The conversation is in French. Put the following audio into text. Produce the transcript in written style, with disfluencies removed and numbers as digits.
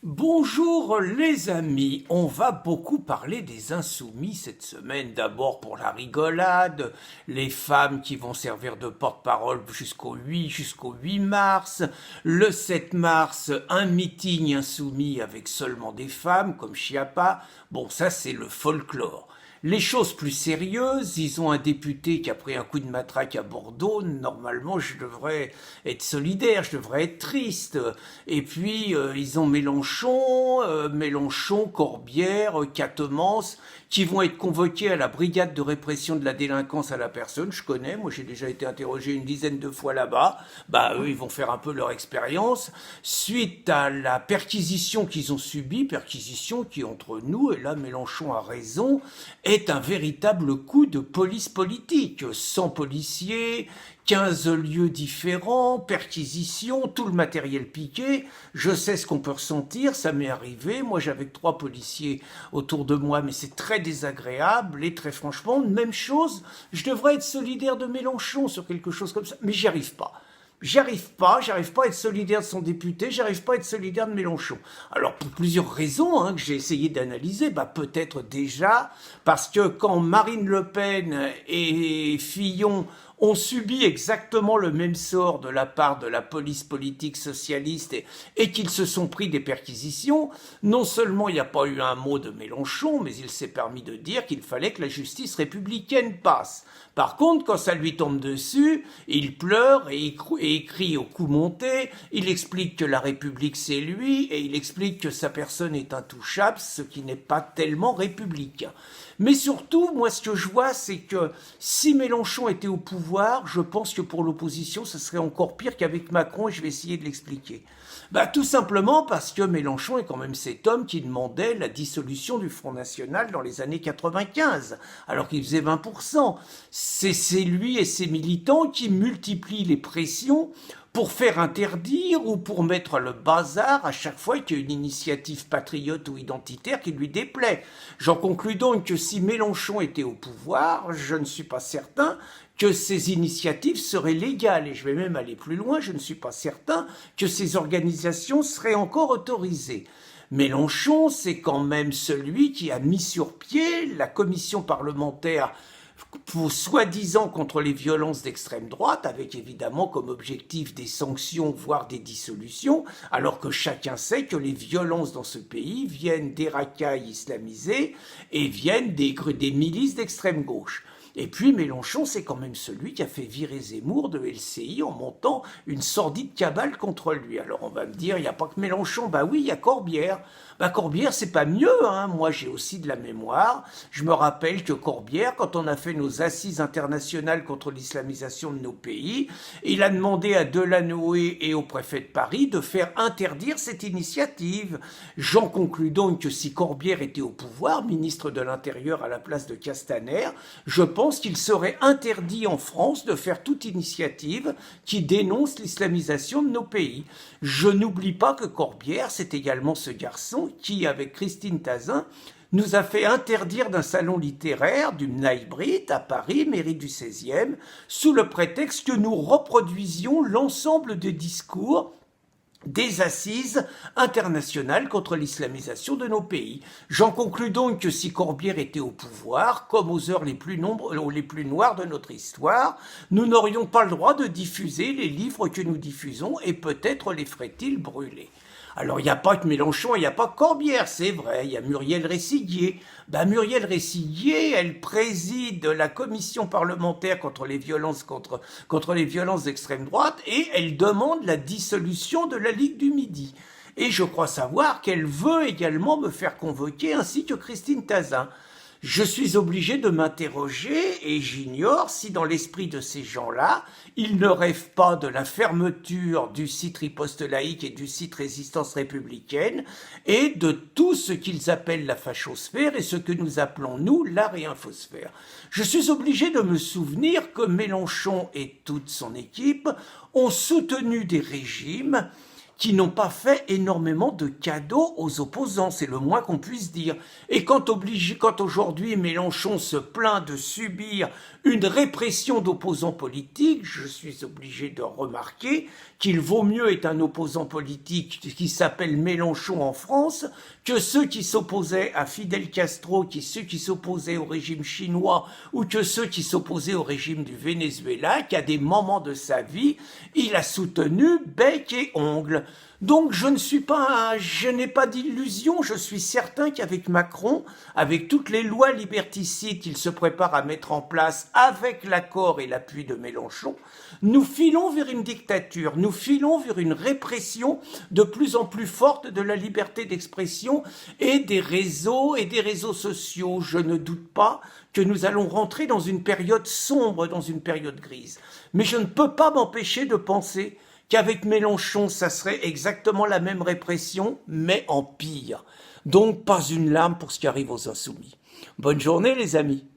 Bonjour les amis, on va beaucoup parler des insoumis cette semaine, d'abord pour la rigolade, les femmes qui vont servir de porte-parole jusqu'au 8 mars, le 7 mars, un meeting insoumis avec seulement des femmes comme Chiappa, bon ça c'est le folklore. Les choses plus sérieuses, ils ont un député qui a pris un coup de matraque à Bordeaux, normalement je devrais être solidaire, je devrais être triste. Et puis ils ont Mélenchon, Corbière, Quatennens, qui vont être convoqués à la brigade de répression de la délinquance à la personne, je connais, moi j'ai déjà été interrogé une dizaine de fois là-bas, bah eux ils vont faire un peu leur expérience, suite à la perquisition qu'ils ont subie, perquisition qui entre nous, et là Mélenchon a raison, est un véritable coup de police politique. 100 policiers, 15 lieux différents, perquisitions, tout le matériel piqué. Je sais ce qu'on peut ressentir, ça m'est arrivé. Moi, j'avais 3 policiers autour de moi, mais c'est très désagréable. Et très franchement, même chose, je devrais être solidaire de Mélenchon sur quelque chose comme ça, mais j'y arrive pas. J'arrive pas à être solidaire de son député, j'arrive pas à être solidaire de Mélenchon. Alors pour plusieurs raisons que j'ai essayé d'analyser, peut-être déjà parce que quand Marine Le Pen et Fillon ont subi exactement le même sort de la part de la police politique socialiste et qu'ils se sont pris des perquisitions, non seulement il n'y a pas eu un mot de Mélenchon, mais il s'est permis de dire qu'il fallait que la justice républicaine passe. Par contre, quand ça lui tombe dessus, il pleure et il crie au cou monté, il explique que la République c'est lui et il explique que sa personne est intouchable, ce qui n'est pas tellement républicain. Mais surtout, moi ce que je vois, c'est que si Mélenchon était au pouvoir, je pense que pour l'opposition, ce serait encore pire qu'avec Macron et je vais essayer de l'expliquer. Tout simplement parce que Mélenchon est quand même cet homme qui demandait la dissolution du Front National dans les années 95, alors qu'il faisait 20%. C'est lui et ses militants qui multiplient les pressions pour faire interdire ou pour mettre le bazar à chaque fois qu'il y a une initiative patriote ou identitaire qui lui déplaît. J'en conclus donc que si Mélenchon était au pouvoir, je ne suis pas certain que ces initiatives seraient légales. Et je vais même aller plus loin, je ne suis pas certain que ces organisations seraient encore autorisées. Mélenchon, c'est quand même celui qui a mis sur pied la commission parlementaire pour soi-disant contre les violences d'extrême droite, avec évidemment comme objectif des sanctions, voire des dissolutions, alors que chacun sait que les violences dans ce pays viennent des racailles islamisées et viennent des milices d'extrême gauche. Et puis Mélenchon, c'est quand même celui qui a fait virer Zemmour de LCI en montant une sordide cabale contre lui. Alors on va me dire, il n'y a pas que Mélenchon. Oui, il y a Corbière. Corbière, c'est pas mieux, Moi, j'ai aussi de la mémoire. Je me rappelle que Corbière, quand on a fait nos assises internationales contre l'islamisation de nos pays, il a demandé à Delanoë et au préfet de Paris de faire interdire cette initiative. J'en conclus donc que si Corbière était au pouvoir, ministre de l'Intérieur à la place de Castaner, je pense qu'il serait interdit en France de faire toute initiative qui dénonce l'islamisation de nos pays. Je n'oublie pas que Corbière, c'est également ce garçon qui, avec Christine Tazin, nous a fait interdire d'un salon littéraire, du Mnaïbrit, à Paris, mairie du 16e, sous le prétexte que nous reproduisions l'ensemble des discours des assises internationales contre l'islamisation de nos pays. J'en conclus donc que si Corbière était au pouvoir, comme aux heures les plus noires de notre histoire, nous n'aurions pas le droit de diffuser les livres que nous diffusons et peut-être les ferait-il brûler. Alors, il n'y a pas que Mélenchon, il n'y a pas que Corbière, c'est vrai, il y a Muriel Réciguier. Muriel Réciguier, elle préside la commission parlementaire contre les violences d'extrême droite et elle demande la dissolution de la Ligue du Midi. Et je crois savoir qu'elle veut également me faire convoquer ainsi que Christine Tazin. Je suis obligé de m'interroger et j'ignore si dans l'esprit de ces gens-là, ils ne rêvent pas de la fermeture du site Riposte Laïque et du site Résistance Républicaine et de tout ce qu'ils appellent la fachosphère et ce que nous appelons, nous, la réinfosphère. Je suis obligé de me souvenir que Mélenchon et toute son équipe ont soutenu des régimes qui n'ont pas fait énormément de cadeaux aux opposants, c'est le moins qu'on puisse dire. Et quand aujourd'hui Mélenchon se plaint de subir une répression d'opposants politiques. Je suis obligé de remarquer qu'il vaut mieux être un opposant politique qui s'appelle Mélenchon en France que ceux qui s'opposaient à Fidel Castro, ceux qui s'opposaient au régime chinois ou que ceux qui s'opposaient au régime du Venezuela, qu'à des moments de sa vie, il a soutenu bec et ongle. Donc je n'ai pas d'illusion, je suis certain qu'avec Macron, avec toutes les lois liberticides qu'il se prépare à mettre en place avec l'accord et l'appui de Mélenchon, nous filons vers une dictature, nous filons vers une répression de plus en plus forte de la liberté d'expression et des réseaux sociaux. Je ne doute pas que nous allons rentrer dans une période sombre, dans une période grise. Mais je ne peux pas m'empêcher de penser qu'avec Mélenchon, ça serait exactement la même répression, mais en pire. Donc, pas une larme pour ce qui arrive aux insoumis. Bonne journée, les amis.